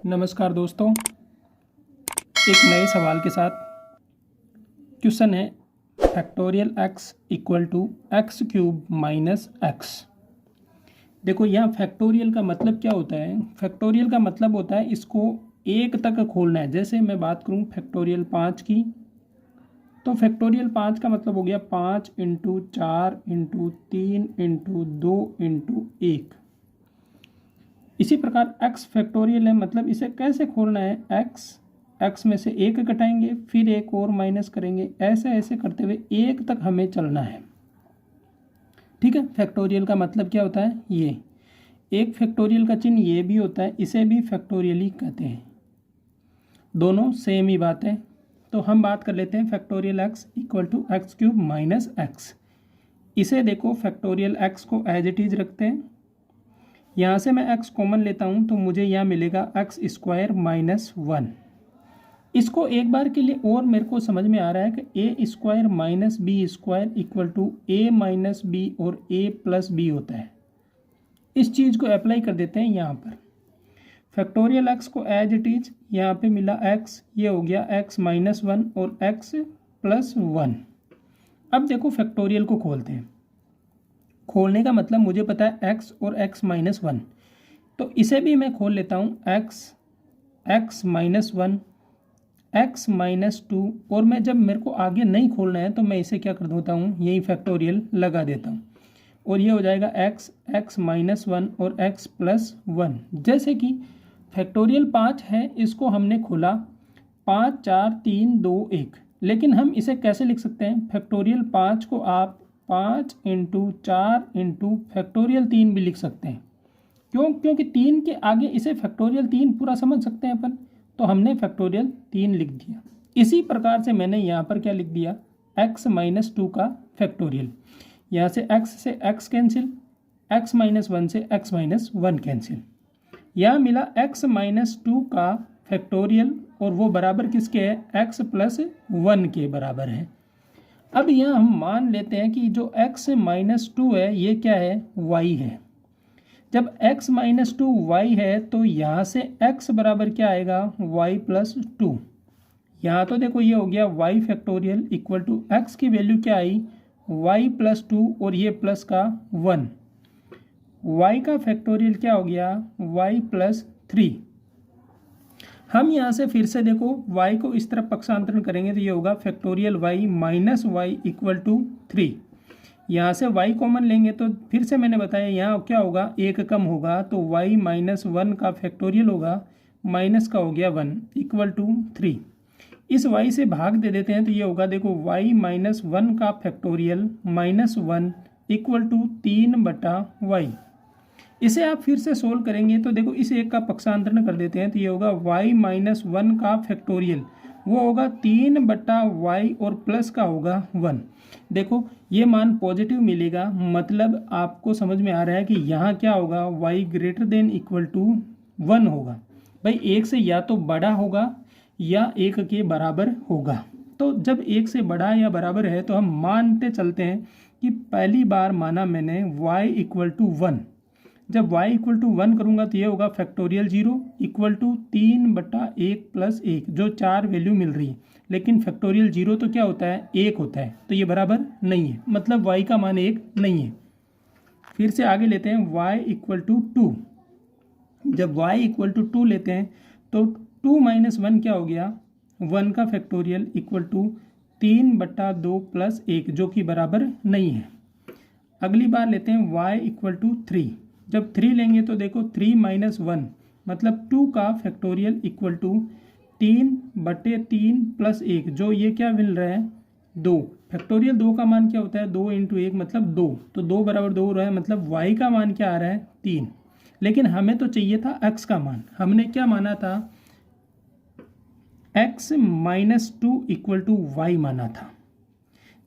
नमस्कार दोस्तों, एक नए सवाल के साथ। क्वेश्चन है factorial x equal to x cube minus x. देखो यहाँ फैक्टोरियल का मतलब क्या होता है। फैक्टोरियल का मतलब होता है इसको एक तक खोलना है। जैसे मैं बात करूँ फैक्टोरियल 5 की, तो फैक्टोरियल 5 का मतलब हो गया 5 इंटू 4 इंटू 3 इंटू 2 इंटू 1। इसी प्रकार x फैक्टोरियल है, मतलब इसे कैसे खोलना है। x में से एक घटाएंगे, फिर एक और माइनस करेंगे, ऐसे ऐसे करते हुए एक तक हमें चलना है। ठीक है, फैक्टोरियल का मतलब क्या होता है। ये एक फैक्टोरियल का चिन्ह ये भी होता है, इसे भी फैक्टोरियल ही कहते हैं। दोनों सेम ही बात है। तो हम बात कर लेते हैं factorial x equal to x cube minus x. इसे देखो फैक्टोरियल x को एज इट इज रखते हैं। यहाँ से मैं x कॉमन लेता हूँ तो मुझे यहाँ मिलेगा एक्स स्क्वायर माइनस 1। इसको एक बार के लिए और मेरे को समझ में आ रहा है कि A square minus B square equal to A minus B और ए प्लस बी होता है। इस चीज़ को अप्लाई कर देते हैं यहाँ पर। फैक्टोरियल x को एज इट इज यहाँ पे मिला x, ये हो गया x माइनस 1 और x प्लस 1। अब देखो फैक्टोरियल को खोलते हैं। खोलने का मतलब मुझे पता है x और x माइनस 1, तो इसे भी मैं खोल लेता हूँ x माइनस 1 x माइनस 2। और मैं जब मेरे को आगे नहीं खोलना है तो मैं इसे क्या कर देता हूँ, यही फैक्टोरियल लगा देता हूँ और ये हो जाएगा x माइनस 1 और x प्लस 1। जैसे कि फैक्टोरियल 5 है, इसको हमने खोला 5 4 3 2 1, लेकिन हम इसे कैसे लिख सकते हैं। फैक्टोरियल 5 को आप 5 इंटू 4 इंटू फैक्टोरियल 3 भी लिख सकते हैं। क्यों? क्योंकि 3 के आगे इसे फैक्टोरियल 3 पूरा समझ सकते हैं अपन, तो हमने फैक्टोरियल 3 लिख दिया। इसी प्रकार से मैंने यहाँ पर क्या लिख दिया, x माइनस 2 का फैक्टोरियल। यहाँ से x से x कैंसिल, x माइनस 1 से x माइनस 1 कैंसिल। यहाँ मिला x माइनस 2 का फैक्टोरियल और वो बराबर किसके है, x प्लस 1 के बराबर है। अब यहाँ हम मान लेते हैं कि जो x माइनस 2 है ये क्या है, y है। जब x माइनस 2 y है तो यहाँ से x बराबर क्या आएगा, y प्लस 2। यहाँ तो देखो ये हो गया y factorial equal to x की वैल्यू क्या आई, y प्लस 2 और ये प्लस का 1। y का फैक्टोरियल क्या हो गया, y प्लस 3। हम यहाँ से फिर से देखो y को इस तरफ पक्षांतरण करेंगे तो ये होगा factorial y minus y equal to 3। यहाँ से y कॉमन लेंगे तो फिर से मैंने बताया यहाँ क्या होगा, एक कम होगा तो y माइनस 1 का फैक्टोरियल होगा, माइनस का हो गया 1 इक्वल टू 3। इस y से भाग दे देते हैं तो ये होगा देखो y माइनस 1 का factorial minus 1 equal to 3/y। इसे आप फिर से सोल्व करेंगे तो देखो इस एक का पक्षांतरण कर देते हैं तो ये होगा y माइनस 1 का फैक्टोरियल, वो होगा 3/y और प्लस का होगा 1। देखो ये मान पॉजिटिव मिलेगा, मतलब आपको समझ में आ रहा है कि यहाँ क्या होगा, y greater than equal to 1 होगा। भाई एक से या तो बड़ा होगा या एक के बराबर होगा। तो जब एक से बड़ा या बराबर है तो हम मानते चलते हैं कि पहली बार माना मैंने y इक्वल टू 1। जब y इक्वल टू 1 करूँगा तो ये होगा फैक्टोरियल 0 इक्वल टू 3/1 प्लस 1, जो 4 वैल्यू मिल रही है। लेकिन फैक्टोरियल 0 तो क्या होता है, 1 होता है, तो ये बराबर नहीं है, मतलब y का मान 1 नहीं है। फिर से आगे लेते हैं y इक्वल टू 2। जब y इक्वल टू 2 लेते हैं तो 2 माइनस 1 क्या हो गया, 1 का फैक्टोरियल इक्वल टू 3/2 प्लस 1, जो कि बराबर नहीं है। अगली बार लेते हैं y इक्वल टू 3। जब 3 लेंगे तो देखो 3 माइनस 1 मतलब 2 का फैक्टोरियल इक्वल टू 3/3 प्लस 1, जो ये क्या मिल रहा है, 2। फैक्टोरियल 2 का मान क्या होता है, 2 इंटू 1 मतलब 2, तो 2 बराबर 2 हो रहा है, मतलब y का मान क्या आ रहा है, 3। लेकिन हमें तो चाहिए था x का मान। हमने क्या माना था, x minus 2 equal to y माना था।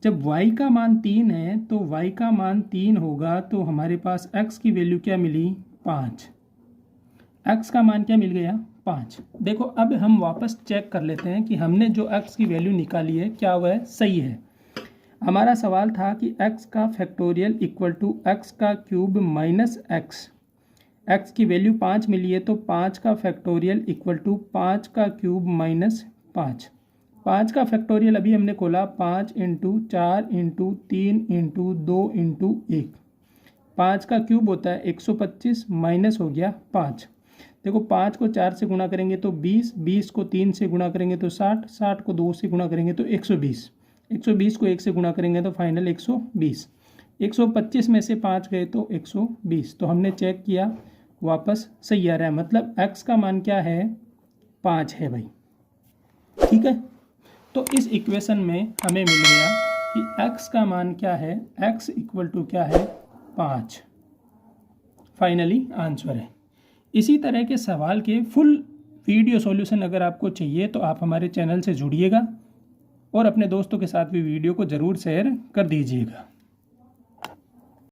जब y का मान 3 है तो y का मान 3 होगा, तो हमारे पास x की वैल्यू क्या मिली, 5। x का मान क्या मिल गया, 5। देखो अब हम वापस चेक कर लेते हैं कि हमने जो x की वैल्यू निकाली है क्या वह सही है। हमारा सवाल था कि x का फैक्टोरियल इक्वल टू x का क्यूब माइनस x। x की वैल्यू 5 मिली है तो 5 का फैक्टोरियल इक्वल टू 5 का क्यूब माइनस 5। 5 का फैक्टोरियल अभी हमने खोला 5 इंटू 4 इंटू 3 इंटू 2 इंटू 1। 5 का क्यूब होता है 125 माइनस हो गया 5। देखो 5 को 4 से गुणा करेंगे तो 20, 20 को 3 से गुणा करेंगे तो 60, 60 को 2 से गुणा करेंगे तो 120, 120 को 1 से गुणा करेंगे तो फाइनल 120। 125 में से 5 गए तो 120। तो हमने चेक किया वापस सही आ रहा है, मतलब x का मान क्या है 5 है भाई। ठीक है, तो इस इक्वेशन में हमें मिल गया कि x का मान क्या है, x इक्वल टू क्या है 5। फाइनली आंसर है। इसी तरह के सवाल के फुल वीडियो सॉल्यूशन अगर आपको चाहिए तो आप हमारे चैनल से जुड़िएगा और अपने दोस्तों के साथ भी वीडियो को ज़रूर शेयर कर दीजिएगा।